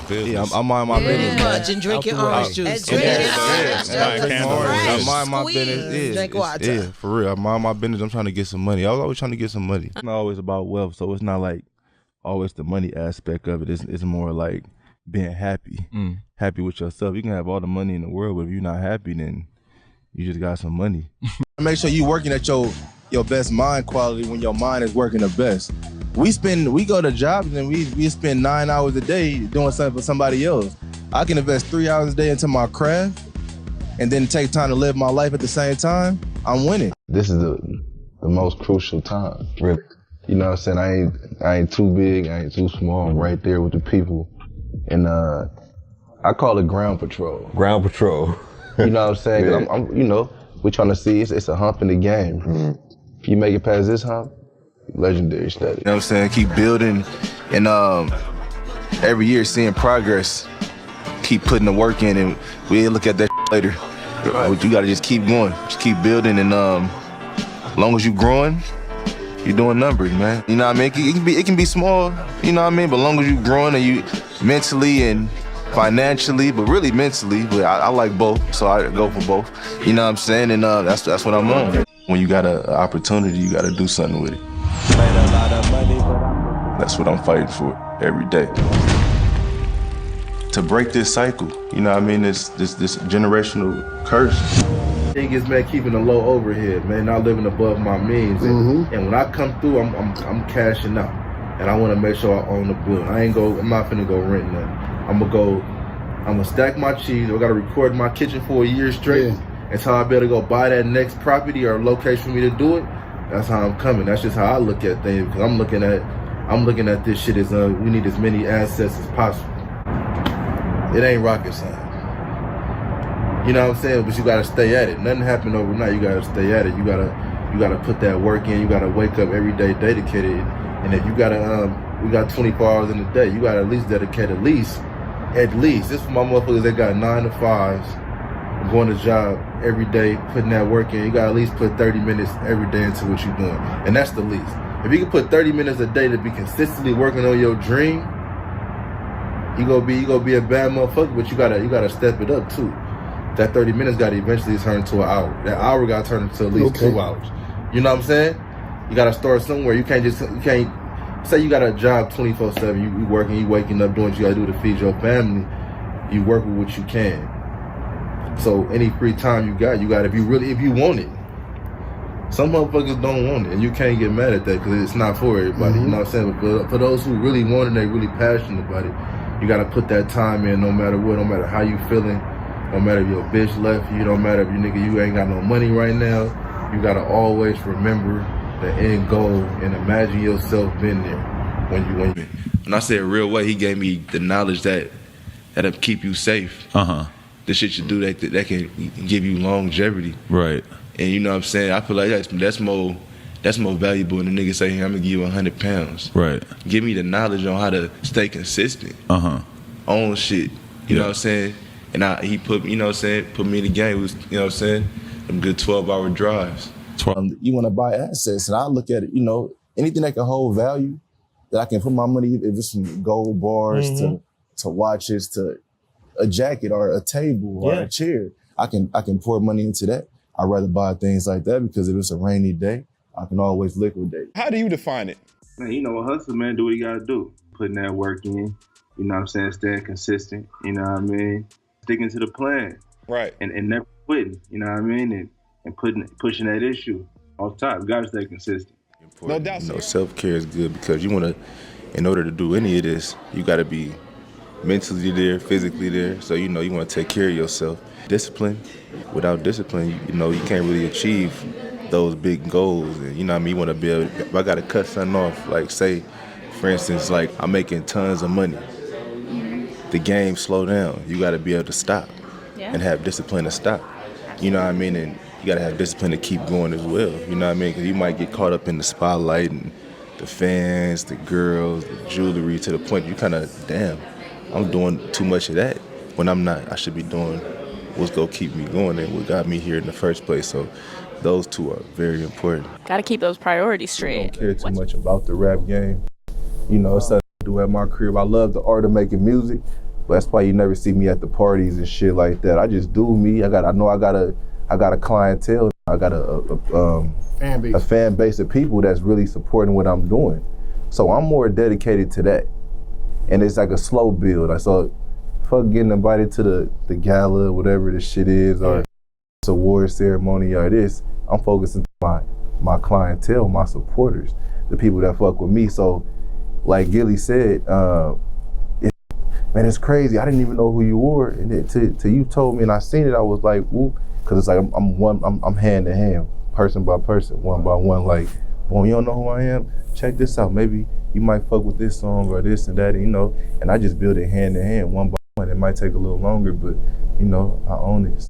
business. I mind my business, man. And drinking orange juice. I mind my business. Drink water. Yeah, for real. I mind my business. I'm trying to get some money. I was always trying to get some money. It's not always about wealth, so it's not like always the money aspect of it. It's more like being happy. Happy with yourself. You can have all the money in the world, but if you're not happy, then you just got some money. Make sure you working at your best mind quality when your mind is working the best. We go to jobs and we spend 9 hours a day doing something for somebody else. I can invest 3 hours a day into my craft and then take time to live my life at the same time. I'm winning. This is the most crucial time, really. You know what I'm saying? I ain't too big, I ain't too small. I'm right there with the people. And I call it ground patrol. Ground patrol. You know what I'm saying? Yeah. I'm you know, we're trying to see it's a hump in the game. If you make it past this hump, legendary status. You know what I'm saying? Keep building and every year seeing progress. Keep putting the work in and we'll look at that later. Right. You gotta just keep going. Just keep building and as long as you growing, you're doing numbers, man. You know what I mean? It can be small, you know what I mean? But as long as you growing and you mentally and financially, but really mentally, but I like both, so I go for both. You know what I'm saying? And that's what I'm on. When you got an opportunity, you gotta do something with it. That's what I'm fighting for every day. To break this cycle, you know what I mean? This generational curse. It gets man keeping a low overhead, man, not living above my means. And when I come through, I'm cashing out. And I wanna make sure I own the building. I'm not finna go rent nothing. I'm gonna stack my cheese. I gotta record my kitchen for a year straight until I better go buy that next property or location for me to do it. That's how I'm coming. That's just how I look at things, because I'm looking at this shit as we need as many assets as possible. It ain't rocket science. You know what I'm saying? But you gotta stay at it. Nothing happened overnight. You gotta stay at it. You gotta put that work in. You gotta wake up every day dedicated. And if you gotta we got 24 hours in a day, you gotta at least dedicate at least. This for my motherfuckers that got 9 to 5s, going to job every day, putting that work in. You gotta at least put 30 minutes every day into what you're doing. And that's the least. If you can put 30 minutes a day to be consistently working on your dream, you gonna be a bad motherfucker, but you gotta step it up too. That 30 minutes gotta eventually turn into an hour. That hour gotta turn into at least 2 hours. You know what I'm saying? You gotta start somewhere. You can't say you got a job 24/7, you working, you waking up, doing what you gotta do to feed your family. You work with what you can. So any free time you got, if you want it. Some motherfuckers don't want it, and you can't get mad at that because it's not for everybody. You know what I'm saying? But for those who really want it, they really passionate about it, you gotta put that time in no matter what, no matter how you feeling, no matter if your bitch left you, no matter if you ain't got no money right now, you gotta always remember the end goal and imagine yourself being there when I say a real way, he gave me the knowledge that'll keep you safe. The shit you do that can give you longevity. Right. And you know what I'm saying? I feel like that's more valuable than the nigga saying, I'm gonna give you 100 pounds. Right. Give me the knowledge on how to stay consistent. On shit. You know what I'm saying? And he put, you know what I'm saying, put me in the game. It was, you know what I'm saying, them good 12-hour drives. You want to buy assets, and I look at it, you know, anything that can hold value, that I can put my money, if it's from gold bars to watches to a jacket or a table or a chair, I can pour money into that. I'd rather buy things like that because if it's a rainy day, I can always liquidate. How do you define it? Man, you know, a hustle, man, do what you gotta do. Putting that work in, you know what I'm saying, staying consistent, you know what I mean? Sticking to the plan. Right. And never quitting, you know what I mean? And pushing that issue off top. You gotta stay consistent. No doubt. You know, self-care is good because you wanna, in order to do any of this, you gotta be mentally there, physically there. So, you know, you wanna take care of yourself. Discipline. Without discipline, you know, you can't really achieve those big goals. And you know what I mean? You wanna be able, if I gotta cut something off, like say, for instance, like I'm making tons of money. The game slow down. You gotta be able to stop and have discipline to stop. You know what I mean? And you gotta have discipline to keep going as well. You know what I mean? Because you might get caught up in the spotlight and the fans, the girls, the jewelry, to the point you kind of, damn, I'm doing too much of that when I'm not. I should be doing what's gonna keep me going and what got me here in the first place. So those two are very important. Gotta keep those priorities straight. I don't care too much about the rap game. You know, it's something I do at my crib. I love the art of making music, That's why you never see me at the parties and shit like that. I just do me. I know I got a clientele. I got a fan base of people that's really supporting what I'm doing. So I'm more dedicated to that. And it's like a slow build. I saw fuck getting invited to the gala, whatever the shit is, or it's award ceremony or this. I'm focusing on my clientele, my supporters, the people that fuck with me. So like Gilly said, man, it's crazy. I didn't even know who you were, and then till you told me and I seen it, I was like, woo, because it's like I'm hand to hand, person by person, one by one. Like, well, you don't know who I am? Check this out. Maybe you might fuck with this song or this and that, you know. And I just build it hand to hand, one by one. It might take a little longer, but you know, I own it.